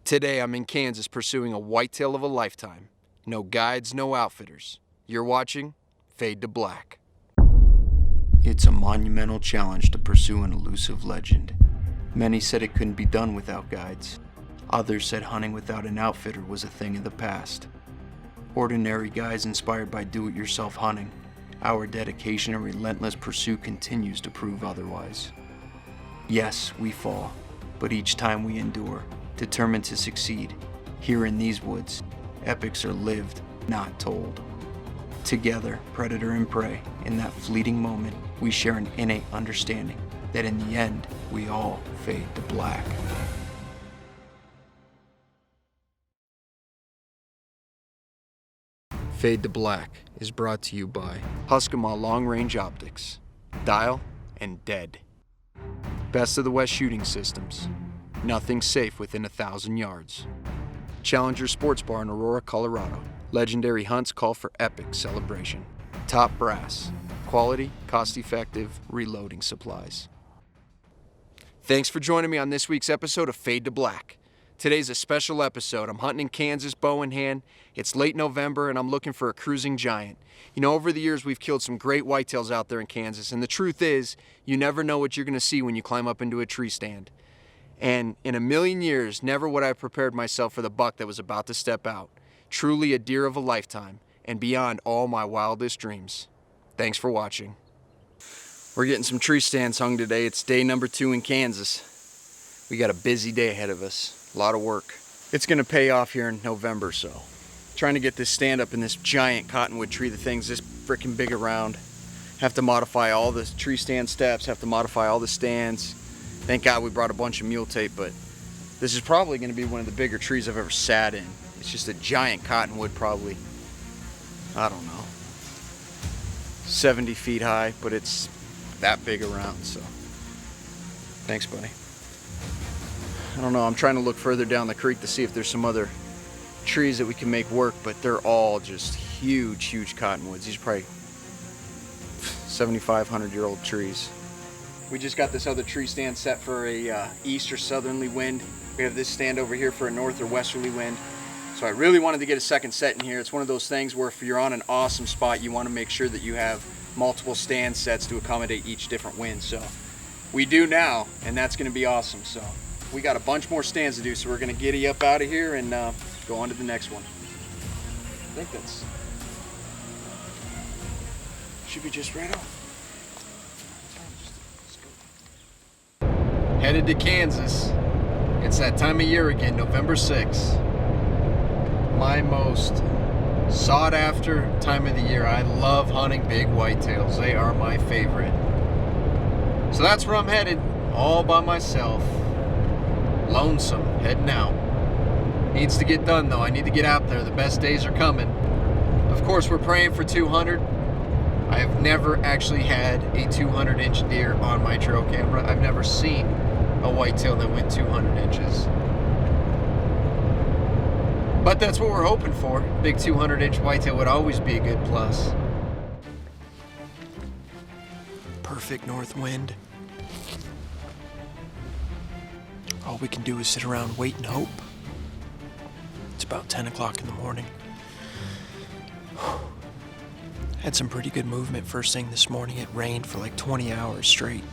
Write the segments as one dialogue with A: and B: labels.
A: Today I'm in Kansas pursuing a whitetail of a lifetime. No guides, no outfitters. You're watching Fade to Black. It's a monumental challenge to pursue an elusive legend. Many said it couldn't be done without guides. Others said hunting without an outfitter was a thing of the past. Ordinary guys inspired by do-it-yourself hunting, our dedication and relentless pursuit continues to prove otherwise. Yes, we fall, but each time we endure, determined to succeed. Here in these woods, epics are lived, not told. Together, predator and prey, in that fleeting moment, we share an innate understanding that in the end, we all fade to black. Fade to Black is brought to you by Huskamaw Long Range Optics, Dial, and Dead. Best of the West Shooting Systems. Nothing safe within 1,000 yards. Challenger Sports Bar in Aurora, Colorado. Legendary hunts call for epic celebration. Top Brass. Quality, cost-effective reloading supplies. Thanks for joining me on this week's episode of Fade to Black. Today's a special episode. I'm hunting in Kansas, bow in hand. It's late November and I'm looking for a cruising giant. You know, over the years we've killed some great whitetails out there in Kansas, and the truth is, you never know what you're gonna see when you climb up into a tree stand. And in a million years, never would I have prepared myself for the buck that was about to step out. Truly a deer of a lifetime, and beyond all my wildest dreams. Thanks for watching. We're getting some tree stands hung today. It's day number 2 in Kansas. We got a busy day ahead of us, a lot of work. It's gonna pay off here in November, so. Trying to get this stand up in this giant cottonwood tree. The thing's this freaking big around. Have to modify all the tree stand steps, have to modify all the stands. Thank God we brought a bunch of mule tape, but this is probably gonna be one of the bigger trees I've ever sat in. It's just a giant cottonwood, probably, I don't know, 70 feet high, but it's that big around, so. Thanks, buddy. I don't know, I'm trying to look further down the creek to see if there's some other trees that we can make work, but they're all just huge, huge cottonwoods. These are probably 7,500-year-old trees. We just got this other tree stand set for a east or southerly wind. We have this stand over here for a north or westerly wind. So I really wanted to get a second set in here. It's one of those things where if you're on an awesome spot, you want to make sure that you have multiple stand sets to accommodate each different wind. So we do now, and that's going to be awesome. So we got a bunch more stands to do, so we're going to giddy up out of here and go on to the next one. I think that's should be just right off. Headed to Kansas. It's that time of year again, November 6th. My most sought after time of the year. I love hunting big whitetails. They are my favorite. So that's where I'm headed, all by myself. Lonesome, heading out. Needs to get done though. I need to get out there. The best days are coming. Of course, we're praying for 200. I have never actually had a 200-inch deer on my trail camera. I've never seen a whitetail that went 200 inches. But that's what we're hoping for. Big 200-inch whitetail would always be a good plus. Perfect north wind. All we can do is sit around, wait and hope. It's about 10 o'clock in the morning. Had some pretty good movement first thing this morning. It rained for like 20 hours straight.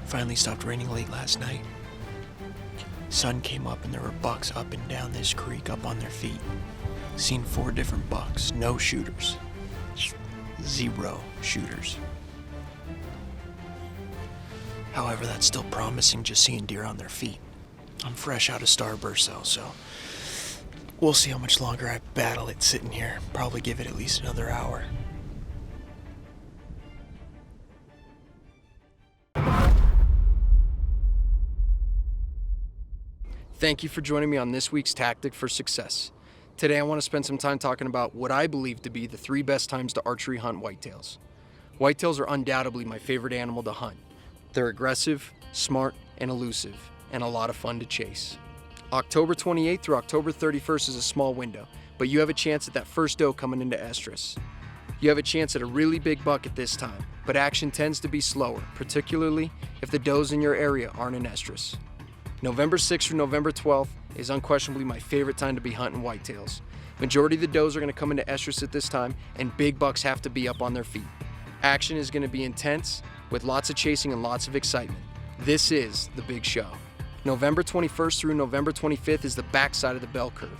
A: Finally stopped raining late last night. Sun came up and there were bucks up and down this creek up on their feet. Seen 4 different bucks, no shooters. 0 shooters. However, that's still promising, just seeing deer on their feet. I'm fresh out of Starburst though, so we'll see how much longer I battle it sitting here. Probably give it at least another hour. Thank you for joining me on this week's Tactic for Success. Today I want to spend some time talking about what I believe to be the 3 best times to archery hunt whitetails. Whitetails are undoubtedly my favorite animal to hunt. They're aggressive, smart, and elusive, and a lot of fun to chase. October 28th through October 31st is a small window, but you have a chance at that first doe coming into estrus. You have a chance at a really big buck at this time, but action tends to be slower, particularly if the does in your area aren't in estrus. November 6th through November 12th is unquestionably my favorite time to be hunting whitetails. Majority of the does are going to come into estrus at this time, and big bucks have to be up on their feet. Action is going to be intense, with lots of chasing and lots of excitement. This is the big show. November 21st through November 25th is the backside of the bell curve.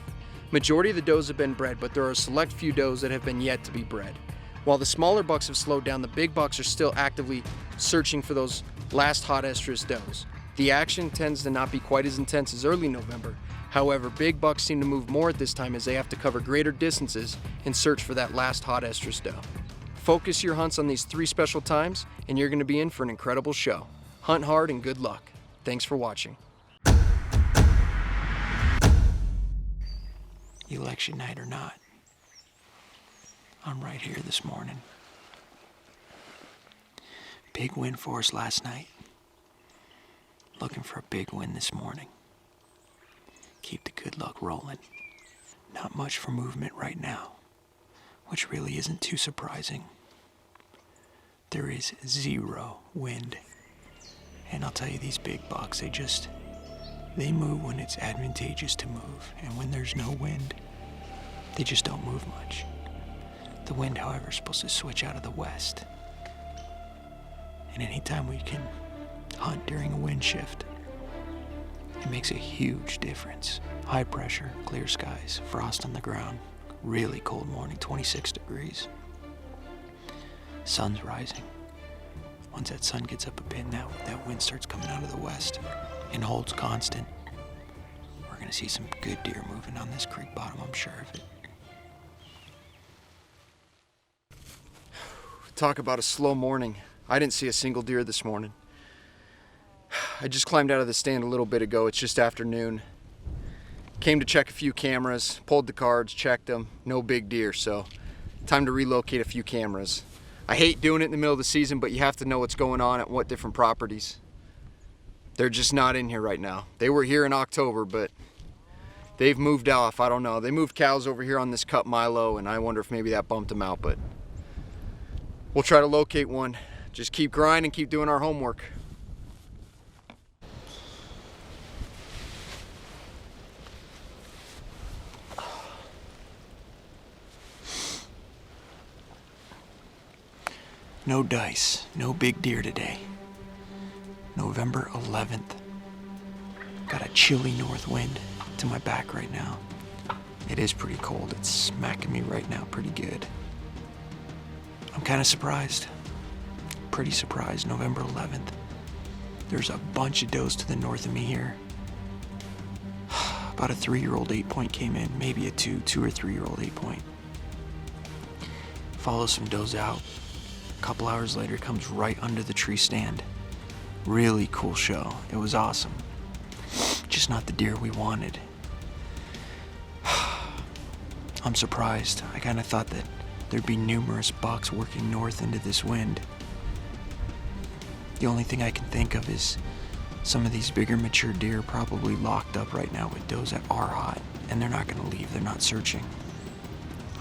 A: Majority of the does have been bred, but there are a select few does that have been yet to be bred. While the smaller bucks have slowed down, the big bucks are still actively searching for those last hot estrus does. The action tends to not be quite as intense as early November. However, big bucks seem to move more at this time as they have to cover greater distances in search for that last hot estrus doe. Focus your hunts on these 3 special times, and you're going to be in for an incredible show. Hunt hard and good luck. Thanks for watching. Election night or not, I'm right here this morning. Big win for us last night. Looking for a big win this morning. Keep the good luck rolling. Not much for movement right now, which really isn't too surprising. There is 0 wind. And I'll tell you, these big bucks, they move when it's advantageous to move. And when there's no wind, they just don't move much. The wind, however, is supposed to switch out of the west. And anytime we can hunt during a wind shift, it makes a huge difference. High pressure, clear skies, frost on the ground, really cold morning, 26 degrees. Sun's rising. Once that sun gets up a bit, now that wind starts coming out of the west and holds constant, we're gonna see some good deer moving on this creek bottom, I'm sure of it. Talk about a slow morning. I didn't see a single deer this morning. I just climbed out of the stand a little bit ago. It's just afternoon. Came to check a few cameras, pulled the cards, checked them. No big deer, so time to relocate a few cameras. I hate doing it in the middle of the season, but you have to know what's going on at what different properties. They're just not in here right now. They were here in October, but they've moved off. I don't know. They moved cows over here on this cut Milo, and I wonder if maybe that bumped them out, but we'll try to locate one. Just keep grinding, keep doing our homework. No dice, no big deer today. November 11th. Got a chilly north wind to my back right now. It is pretty cold. It's smacking me right now pretty good. I'm kind of surprised. Pretty surprised. November 11th. There's a bunch of does to the north of me here. About a 3-year-old 8-point came in. Maybe a 2 or 3-year-old 8-point. Follow some does out. A couple hours later, comes right under the tree stand. Really cool show. It was awesome. Just not the deer we wanted. I'm surprised. I kind of thought that there'd be numerous bucks working north into this wind. The only thing I can think of is some of these bigger mature deer probably locked up right now with does that are hot, and they're not gonna leave, they're not searching.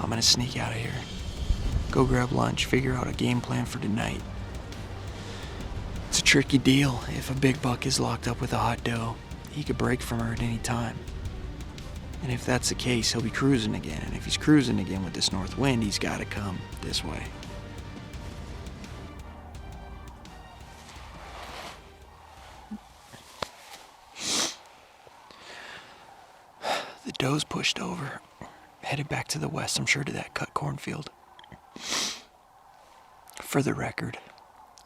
A: I'm gonna sneak out of here. Go grab lunch, figure out a game plan for tonight. It's a tricky deal. If a big buck is locked up with a hot doe, he could break from her at any time. And if that's the case, he'll be cruising again. And if he's cruising again with this north wind, he's gotta come this way. The doe's pushed over, headed back to the west, I'm sure to that cut cornfield. For the record,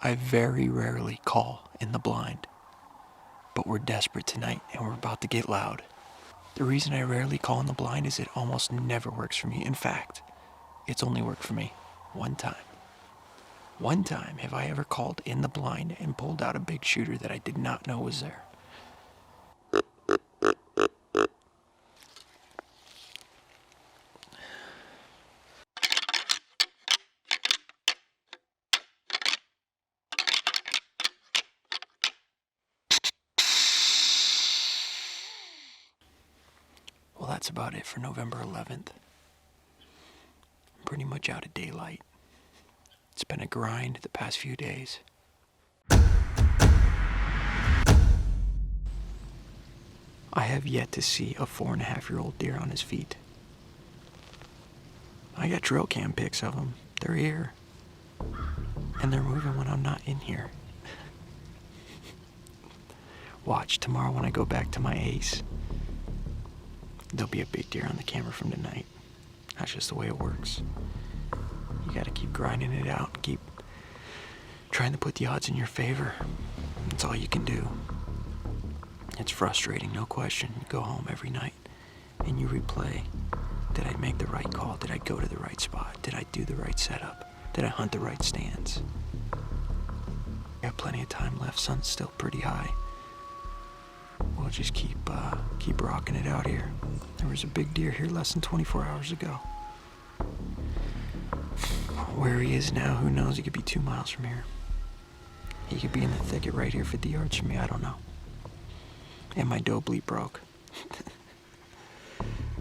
A: I very rarely call in the blind, but we're desperate tonight and we're about to get loud. The reason I rarely call in the blind is it almost never works for me. In fact, it's only worked for me one time. One time have I ever called in the blind and pulled out a big shooter that I did not know was there. Well, that's about it for November 11th. I'm pretty much out of daylight. It's been a grind the past few days. I have yet to see a 4.5-year-old deer on his feet. I got trail cam pics of them. They're here. And they're moving when I'm not in here. Watch, tomorrow when I go back to my ace, there'll be a big deer on the camera from tonight. That's just the way it works. You gotta keep grinding it out and keep trying to put the odds in your favor. That's all you can do. It's frustrating, no question. You go home every night and you replay. Did I make the right call? Did I go to the right spot? Did I do the right setup? Did I hunt the right stands? I have plenty of time left. Sun's still pretty high. We'll just keep rocking it out here. There was a big deer here less than 24 hours ago. Where he is now, who knows? He could be 2 miles from here. He could be in the thicket right here 50 yards from me, I don't know. And my doe bleep broke.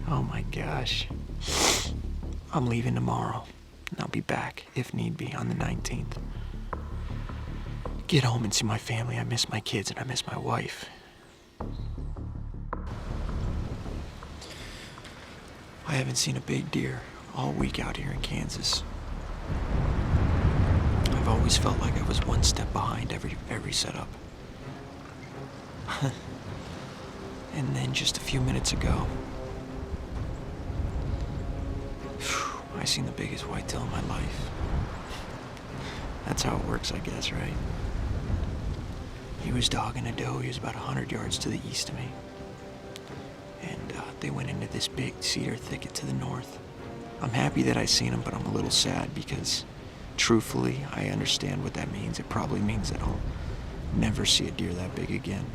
A: Oh my gosh. I'm leaving tomorrow. And I'll be back, if need be, on the 19th. Get home and see my family. I miss my kids and I miss my wife. I haven't seen a big deer all week out here in Kansas. I've always felt like I was one step behind every setup. And then just a few minutes ago, I seen the biggest whitetail in my life. That's how it works, I guess, right? He was dogging a doe. He was about 100 yards to the east of me. And they went into this big cedar thicket to the north. I'm happy that I seen him, but I'm a little sad because, truthfully, I understand what that means. It probably means that I'll never see a deer that big again.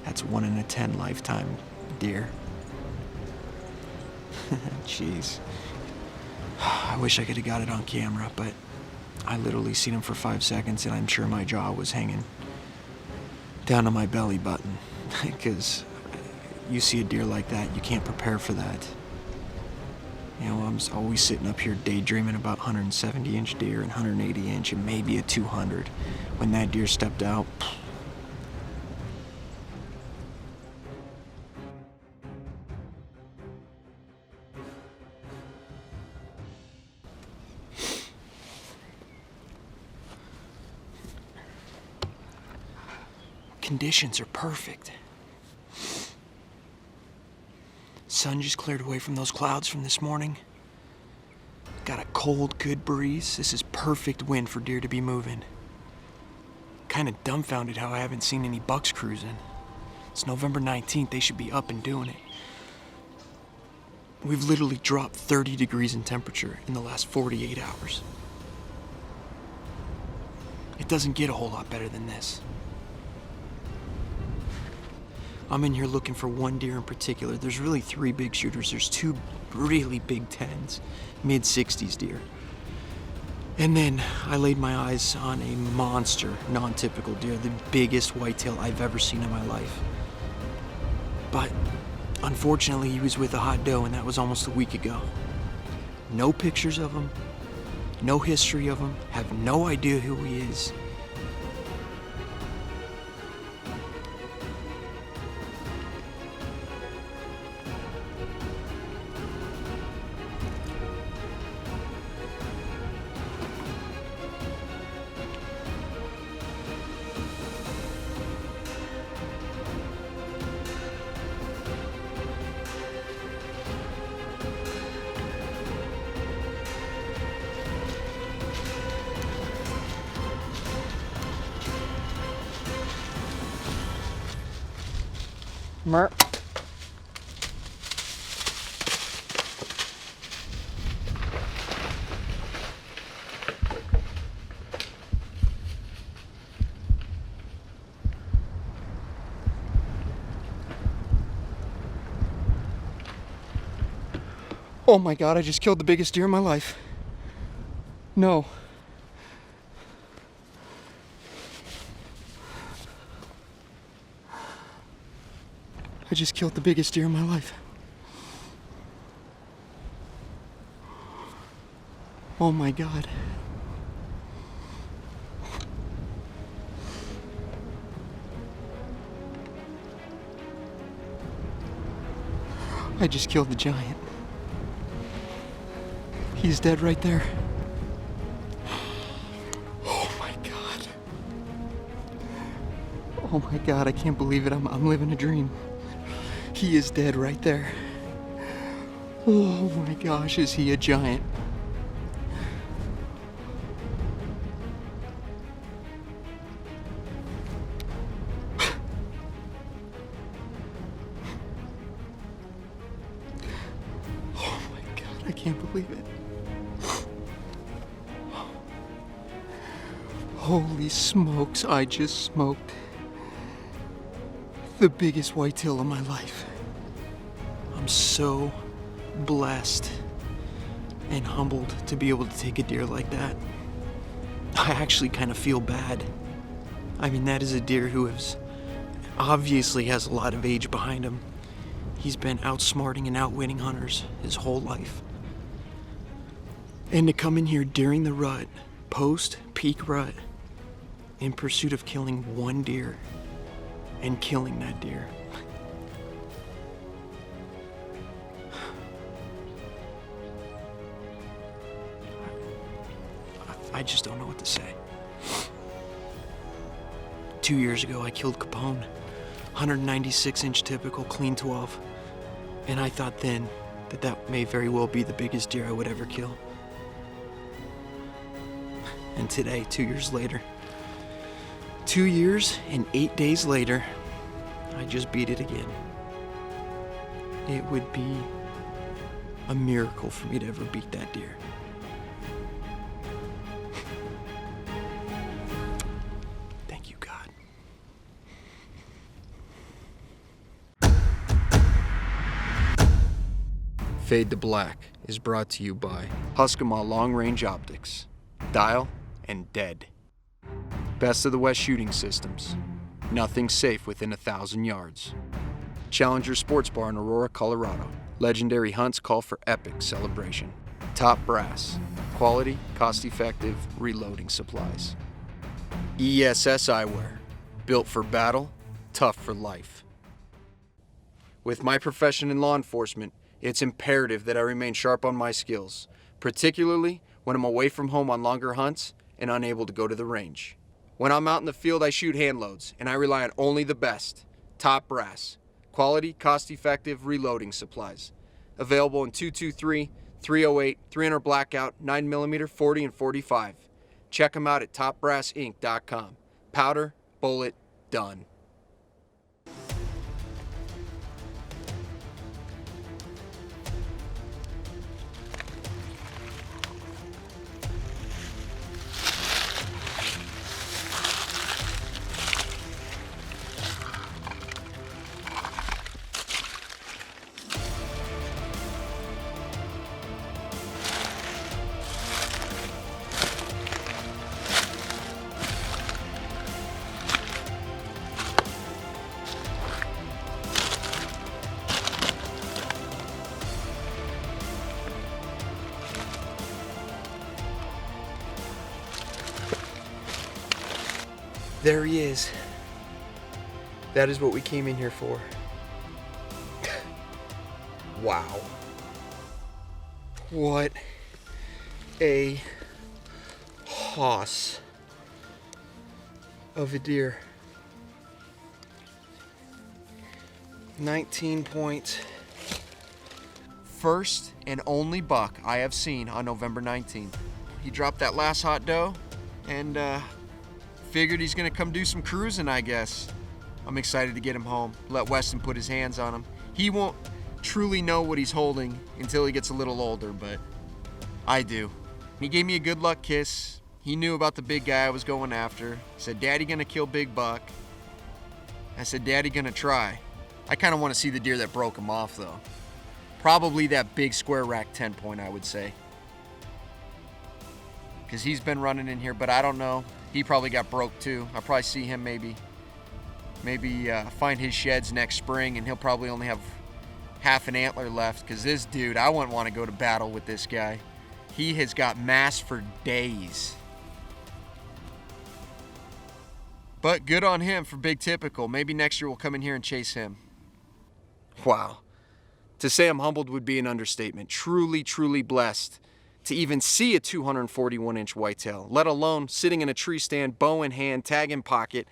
A: That's 1 in a 10 lifetime deer. Jeez. I wish I could have got it on camera, but I literally seen him for 5 seconds and I'm sure my jaw was hanging down to my belly button. Because you see a deer like that, you can't prepare for that. You know, I'm always sitting up here daydreaming about 170-inch deer and 180-inch and maybe a 200. When that deer stepped out, conditions are perfect. Sun just cleared away from those clouds from this morning. Got a cold, good breeze. This is perfect wind for deer to be moving. Kind of dumbfounded how I haven't seen any bucks cruising. It's November 19th. They should be up and doing it. We've literally dropped 30 degrees in temperature in the last 48 hours. It doesn't get a whole lot better than this. I'm in here looking for one deer in particular. There's really 3 big shooters. There's 2 really big 10s, mid-60s deer. And then I laid my eyes on a monster, non-typical deer, the biggest whitetail I've ever seen in my life. But unfortunately, he was with a hot doe, and that was almost a week ago. No pictures of him, no history of him, have no idea who he is. Mer. Oh my God, I just killed the biggest deer in my life. No. I just killed the biggest deer in my life. Oh my God. I just killed the giant. He's dead right there. Oh my God. Oh my God, I can't believe it. I'm living a dream. He is dead right there. Oh my gosh, is he a giant? Oh my God, I can't believe it. Holy smokes, I just smoked the biggest whitetail of my life. I'm so blessed and humbled to be able to take a deer like that. I actually kind of feel bad. I mean, that is a deer who obviously has a lot of age behind him. He's been outsmarting and outwitting hunters his whole life. And to come in here during the rut, post-peak rut, in pursuit of killing one deer and killing that deer. I just don't know what to say. 2 years ago, I killed Capone, 196-inch typical, clean 12. And I thought then that may very well be the biggest deer I would ever kill. And today, 2 years later, 2 years and 8 days later, I just beat it again. It would be a miracle for me to ever beat that deer. Thank you, God. Fade to Black is brought to you by Huskama Long Range Optics, Dial, and Dead. Best of the West shooting systems. Nothing safe within 1,000 yards. Challenger Sports Bar in Aurora, Colorado. Legendary hunts call for epic celebration. Top Brass. Quality, cost-effective reloading supplies. ESS Eyewear. Built for battle, tough for life. With my profession in law enforcement, it's imperative that I remain sharp on my skills, particularly when I'm away from home on longer hunts and unable to go to the range. When I'm out in the field, I shoot hand loads, and I rely on only the best. Top Brass. Quality, cost-effective reloading supplies. Available in 223, 308, 300 blackout, 9mm, 40, and 45. Check them out at topbrassinc.com. Powder, bullet, done. There he is. That is what we came in here for. Wow. What a hoss of a deer. 19 points. First and only buck I have seen on November 19th. He dropped that last hot doe and figured he's gonna come do some cruising, I guess. I'm excited to get him home, let Weston put his hands on him. He won't truly know what he's holding until he gets a little older, but I do. He gave me a good luck kiss. He knew about the big guy I was going after. He said, "Daddy gonna kill big buck." I said, "Daddy gonna try." I kind of want to see the deer that broke him off, though. Probably that big square rack 10 point, I would say. Because he's been running in here, but I don't know. He probably got broke too. I'll probably see him maybe find his sheds next spring, and he'll probably only have half an antler left, because this dude, I wouldn't want to go to battle with this guy. He has got mass for days. But good on him for big typical. Maybe next year we'll come in here and chase him. Wow. To say I'm humbled would be an understatement. Truly, truly blessed to even see a 241-inch whitetail, let alone sitting in a tree stand, bow in hand, tag in pocket,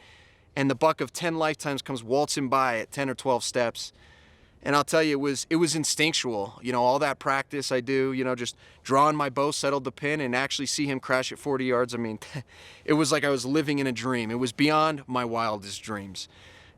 A: and the buck of 10 lifetimes comes waltzing by at 10 or 12 steps. And I'll tell you, it was instinctual. You know, all that practice I do, you know, just drawing my bow, settled the pin, and actually see him crash at 40 yards. I mean, it was like I was living in a dream. It was beyond my wildest dreams.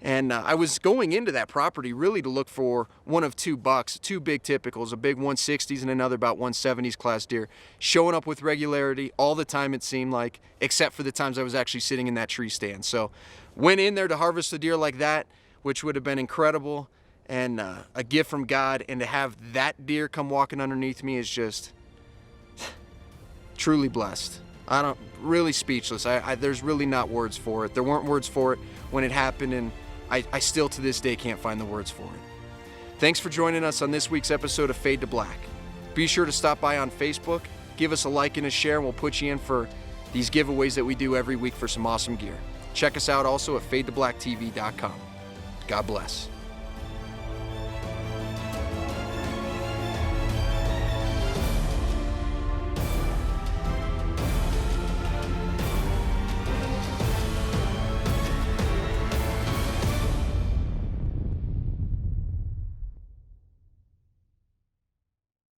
A: And I was going into that property really to look for one of two bucks, two big typicals, a big 160s and another about 170s class deer, showing up with regularity all the time it seemed like, except for the times I was actually sitting in that tree stand. So went in there to harvest a deer like that, which would have been incredible and a gift from God. And to have that deer come walking underneath me is just truly blessed. Really speechless. There's really not words for it. There weren't words for it when it happened, and I still to this day can't find the words for it. Thanks for joining us on this week's episode of Fade to Black. Be sure to stop by on Facebook, give us a like and a share, and we'll put you in for these giveaways that we do every week for some awesome gear. Check us out also at fadetoblacktv.com. God bless.